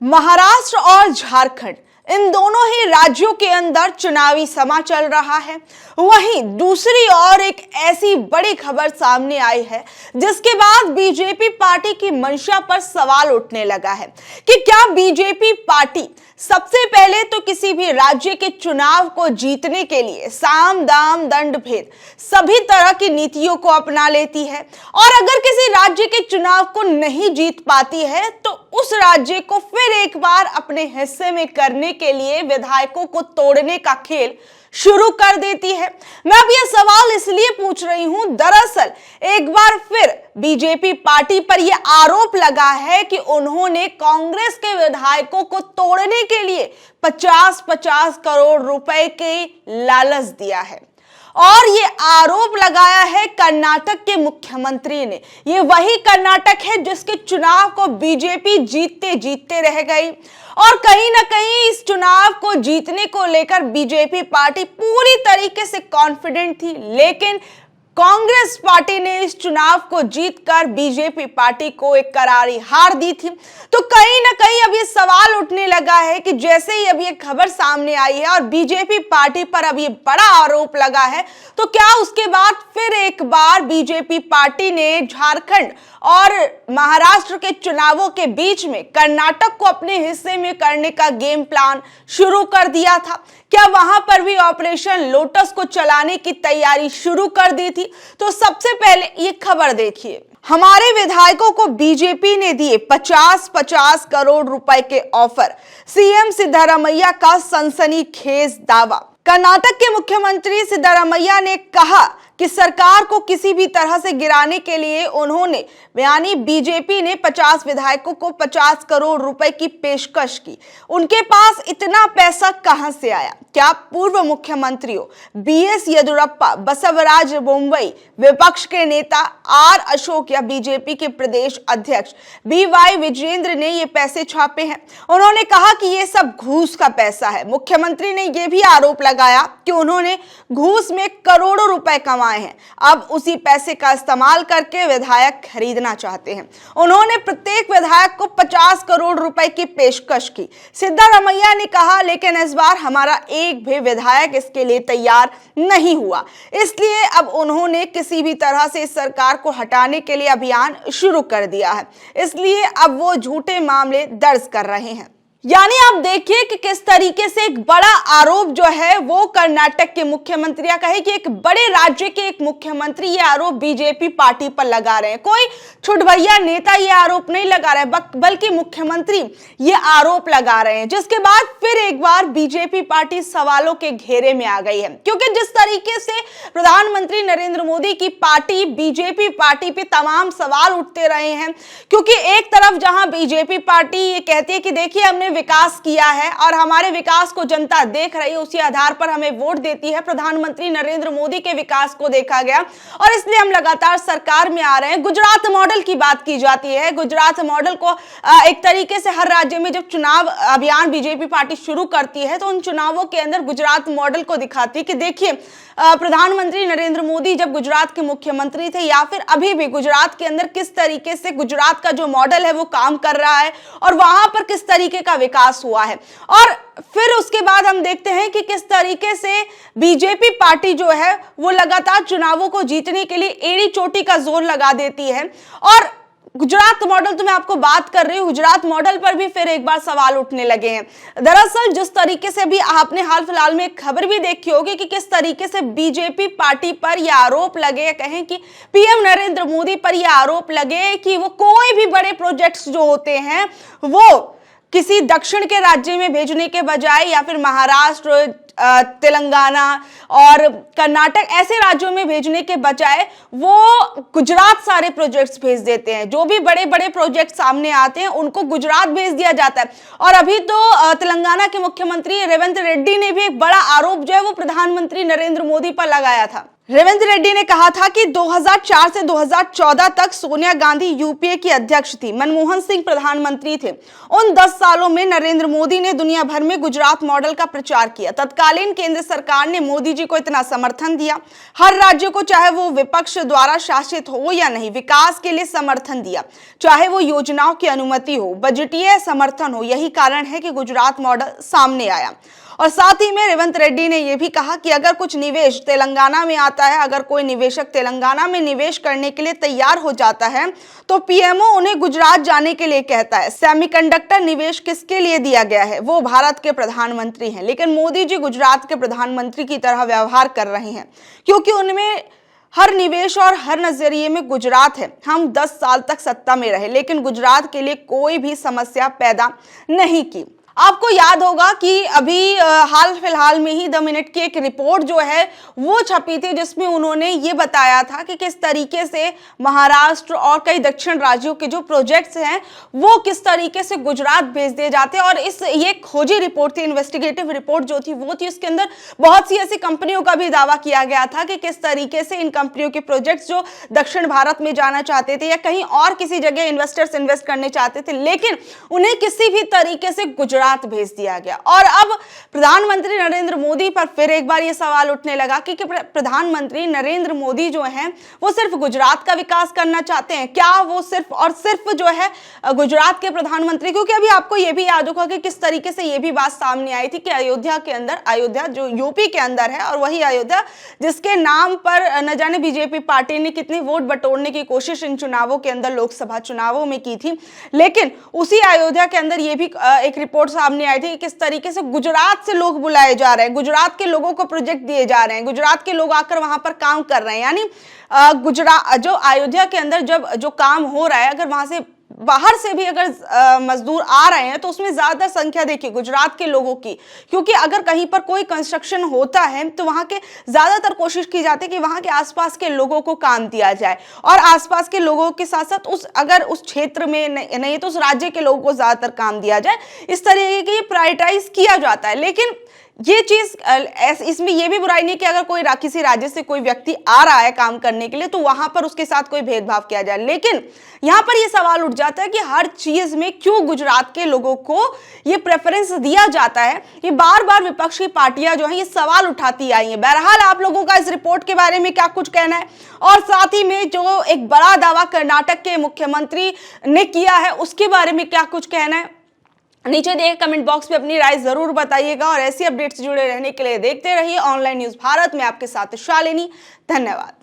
महाराष्ट्र और झारखंड इन दोनों ही राज्यों के अंदर चुनावी समा चल रहा है। वहीं दूसरी ओर एक ऐसी बड़ी खबर सामने आई है जिसके बाद बीजेपी पार्टी की मंशा पर सवाल उठने लगा है कि क्या बीजेपी पार्टी सबसे पहले तो किसी भी राज्य के चुनाव को जीतने के लिए साम दाम दंड भेद सभी तरह की नीतियों को अपना लेती है, और अगर किसी राज्य के चुनाव को नहीं जीत पाती है तो उस राज्य को फिर एक बार अपने हिस्से में करने के लिए विधायकों को तोड़ने का खेल शुरू कर देती है। मैं अब यह सवाल इसलिए पूछ रही हूं, दरअसल एक बार फिर बीजेपी पार्टी पर यह आरोप लगा है कि उन्होंने कांग्रेस के विधायकों को तोड़ने के लिए 50-50 करोड़ रुपए के लालच दिया है, और ये आरोप लगाया है कर्नाटक के मुख्यमंत्री ने। ये वही कर्नाटक है जिसके चुनाव को बीजेपी जीतते जीतते रह गई, और कहीं ना कहीं इस चुनाव को जीतने को लेकर बीजेपी पार्टी पूरी तरीके से कॉन्फिडेंट थी, लेकिन कांग्रेस पार्टी ने इस चुनाव को जीतकर बीजेपी पार्टी को एक करारी हार दी थी। तो कहीं ना कहीं अब ये सवाल उठने लगा है कि जैसे ही अब ये खबर सामने आई है और बीजेपी पार्टी पर अब ये बड़ा आरोप लगा है, तो क्या उसके बाद फिर एक बार बीजेपी पार्टी ने झारखंड और महाराष्ट्र के चुनावों के बीच में कर्नाटक को अपने हिस्से में करने का गेम प्लान शुरू कर दिया था? क्या वहां पर भी ऑपरेशन लोटस को चलाने की तैयारी शुरू कर दी थी? तो सबसे पहले ये खबर देखिए। हमारे विधायकों को बीजेपी ने दिए 50-50 करोड़ रुपए के ऑफर, सीएम सिद्धारमैया का सनसनीखेज दावा। कर्नाटक के मुख्यमंत्री सिद्धारमैया ने कहा कि सरकार को किसी भी तरह से गिराने के लिए उन्होंने यानी बीजेपी ने 50 विधायकों को 50 करोड़ रुपए की पेशकश की। उनके पास इतना पैसा कहां से आया? क्या पूर्व मुख्यमंत्रियों बीएस येदियुरप्पा, बसवराज बोम्मई, विपक्ष के नेता आर अशोक या बीजेपी के प्रदेश अध्यक्ष बीवाई विजेंद्र ने ये पैसे छापे हैं? उन्होंने कहा कि ये सब घूस का पैसा है। मुख्यमंत्री ने यह भी आरोप लगाया कि उन्होंने घूस में करोड़ों रुपए कमाए हैं, अब उसी पैसे का इस्तेमाल करके विधायक खरीदना चाहते हैं। उन्होंने प्रत्येक विधायक को 50 करोड़ रुपए की पेशकश की। सिद्धारमैया ने कहा, लेकिन इस बार हमारा एक भी विधायक इसके लिए तैयार नहीं हुआ, इसलिए अब उन्होंने किसी भी तरह से इस सरकार को हटाने के लिए अभियान शुरू कर दिया है, इसलिए अब वो झूठे मामले दर्ज कर रहे हैं। यानी आप देखिए कि किस तरीके से एक बड़ा आरोप जो है वो कर्नाटक के मुख्यमंत्री कहे कि एक बड़े राज्य के एक मुख्यमंत्री ये आरोप बीजेपी पार्टी पर लगा रहे हैं। कोई छुटभैया नेता ये आरोप नहीं लगा रहे, बल्कि मुख्यमंत्री ये आरोप लगा रहे हैं, जिसके बाद फिर एक बार बीजेपी पार्टी सवालों के घेरे में आ गई है। क्योंकि जिस तरीके से प्रधानमंत्री नरेंद्र मोदी की पार्टी बीजेपी पार्टी पे तमाम सवाल उठते रहे हैं, क्योंकि एक तरफ जहां बीजेपी पार्टी ये कहती है कि देखिए हमने विकास किया है और हमारे विकास को जनता देख रही है, उसी आधार पर हमें वोट देती है, प्रधानमंत्री नरेंद्र मोदी के विकास को देखा गया और इसलिए हम लगातार सरकार में आ रहे हैं। गुजरात मॉडल की बात की जाती है। गुजरात मॉडल को एक तरीके से हर राज्य में जब चुनाव अभियान बीजेपी पार्टी शुरू करती है तो उन चुनावों के अंदर गुजरात मॉडल को दिखाती है कि देखिए प्रधानमंत्री नरेंद्र मोदी जब गुजरात के मुख्यमंत्री थे या फिर अभी भी गुजरात के अंदर किस तरीके से गुजरात का जो मॉडल है वो काम कर रहा है और वहां पर किस तरीके का विकास हुआ है। और फिर उसके बाद हम देखते हैं कि किस तरीके से बीजेपी पार्टी जो है वो लगातार चुनावों को जीतने के लिए एड़ी चोटी का जोर लगा देती है। और गुजरात मॉडल तो मैं आपको बात कर रही हूँ, गुजरात मॉडल पर भी फिर एक बार सवाल उठने लगे हैं। दरअसल जिस तरीके से भी आपने हाल फिलहाल में एक खबर भी देखी होगी कि किस तरीके से बीजेपी पार्टी पर यह आरोप लगे, कहें कि पीएम नरेंद्र मोदी पर यह आरोप लगे कि वो कोई भी बड़े प्रोजेक्ट्स जो होते हैं वो किसी दक्षिण के राज्य में भेजने के बजाय या फिर महाराष्ट्र, तेलंगाना और कर्नाटक ऐसे राज्यों में भेजने के बजाय वो गुजरात सारे प्रोजेक्ट्स भेज देते हैं। जो भी बड़े बड़े प्रोजेक्ट सामने आते हैं उनको गुजरात भेज दिया जाता है। और अभी तो तेलंगाना के मुख्यमंत्री रेवंत रेड्डी ने भी एक बड़ा आरोप जो है वो प्रधानमंत्री नरेंद्र मोदी पर लगाया था। रेवंत रेड्डी ने कहा था कि 2004 से 2014 तक सोनिया गांधी यूपीए की अध्यक्ष थी, मनमोहन सिंह प्रधानमंत्री थे। उन 10 सालों में नरेंद्र मोदी ने दुनिया भर में गुजरात मॉडल का प्रचार किया। तत्कालीन केंद्र सरकार ने मोदी जी को इतना समर्थन दिया, हर राज्य को, चाहे वो विपक्ष द्वारा शासित हो या नहीं, विकास के लिए समर्थन दिया, चाहे वो योजनाओं की अनुमति हो, बजटीय समर्थन हो। यही कारण है कि गुजरात मॉडल सामने आया। और साथ ही में रेवंत रेड्डी ने यह भी कहा कि अगर कुछ निवेश तेलंगाना में आता है, अगर कोई निवेशक तेलंगाना में निवेश करने के लिए तैयार हो जाता है तो पीएमओ उन्हें गुजरात जाने के लिए कहता है। सेमीकंडक्टर निवेश किसके लिए दिया गया है? वो भारत के प्रधानमंत्री हैं, लेकिन मोदी जी गुजरात के प्रधानमंत्री की तरह व्यवहार कर रहे हैं, क्योंकि उनमें हर निवेश और हर नजरिए में गुजरात है। हम 10 साल तक सत्ता में रहे, लेकिन गुजरात के लिए कोई भी समस्या पैदा नहीं की। आपको याद होगा कि अभी हाल फिलहाल में ही द मिनट की एक रिपोर्ट जो है वो छपी थी, जिसमें उन्होंने ये बताया था कि किस तरीके से महाराष्ट्र और कई दक्षिण राज्यों के जो प्रोजेक्ट्स हैं वो किस तरीके से गुजरात भेज दिए जाते हैं। और ये खोजी रिपोर्ट थी, इन्वेस्टिगेटिव रिपोर्ट जो थी वो थी, उसके अंदर बहुत सी ऐसी कंपनियों का भी दावा किया गया था कि किस तरीके से इन कंपनियों के प्रोजेक्ट्स जो दक्षिण भारत में जाना चाहते थे या कहीं और किसी जगह इन्वेस्टर्स इन्वेस्ट करने चाहते थे, लेकिन उन्हें किसी भी तरीके से गुजरात भेज दिया गया। और अब प्रधानमंत्री नरेंद्र मोदी पर फिर एक बार यह सवाल उठने लगा कि प्रधानमंत्री नरेंद्र मोदी जो हैं वो सिर्फ गुजरात का विकास करना चाहते हैं क्या? वो सिर्फ और सिर्फ जो है गुजरात के प्रधानमंत्री, क्योंकि अभी आपको यह भी याद होगा कि किस तरीके से यह भी बात सामने आई थी कि अयोध्या के अंदर, अयोध्या जो यूपी के अंदर है और वही अयोध्या जिसके नाम पर न जाने बीजेपी पार्टी ने कितनी वोट बटोरने की कोशिश इन चुनावों के अंदर, लोकसभा चुनावों में की थी, लेकिन उसी अयोध्या के अंदर यह भी एक रिपोर्ट सामने आई थी कि किस तरीके से गुजरात से लोग बुलाए जा रहे हैं, गुजरात के लोगों को प्रोजेक्ट दिए जा रहे हैं, गुजरात के लोग आकर वहां पर काम कर रहे हैं। यानी गुजरात जो अयोध्या के अंदर जब जो काम हो रहा है, अगर वहां से बाहर से भी अगर मजदूर आ रहे हैं तो उसमें ज्यादा संख्या देखिए गुजरात के लोगों की, क्योंकि अगर कहीं पर कोई कंस्ट्रक्शन होता है तो वहां के ज्यादातर कोशिश की जाती है कि वहां के आसपास के लोगों को काम दिया जाए, और आसपास के लोगों के साथ साथ अगर उस क्षेत्र में नहीं तो उस राज्य के लोगों को ज्यादातर काम दिया जाए। इस तरीके की प्रायोरिटाइज किया जाता है। लेकिन ये चीज, इसमें यह भी बुराई नहीं कि अगर कोई किसी राज्य से कोई व्यक्ति आ रहा है काम करने के लिए तो वहां पर उसके साथ कोई भेदभाव किया जाए, लेकिन यहां पर यह सवाल उठ जाता है कि हर चीज में क्यों गुजरात के लोगों को यह प्रेफरेंस दिया जाता है। ये बार बार विपक्ष की पार्टियां जो है ये सवाल उठाती आई हैं। बहरहाल आप लोगों का इस रिपोर्ट के बारे में क्या कुछ कहना है, और साथ ही में जो एक बड़ा दावा कर्नाटक के मुख्यमंत्री ने किया है उसके बारे में क्या कुछ कहना है, नीचे दिए कमेंट बॉक्स में अपनी राय जरूर बताइएगा। और ऐसी अपडेट्स जुड़े रहने के लिए देखते रहिए ऑनलाइन न्यूज भारत में। आपके साथ शालिनी, धन्यवाद।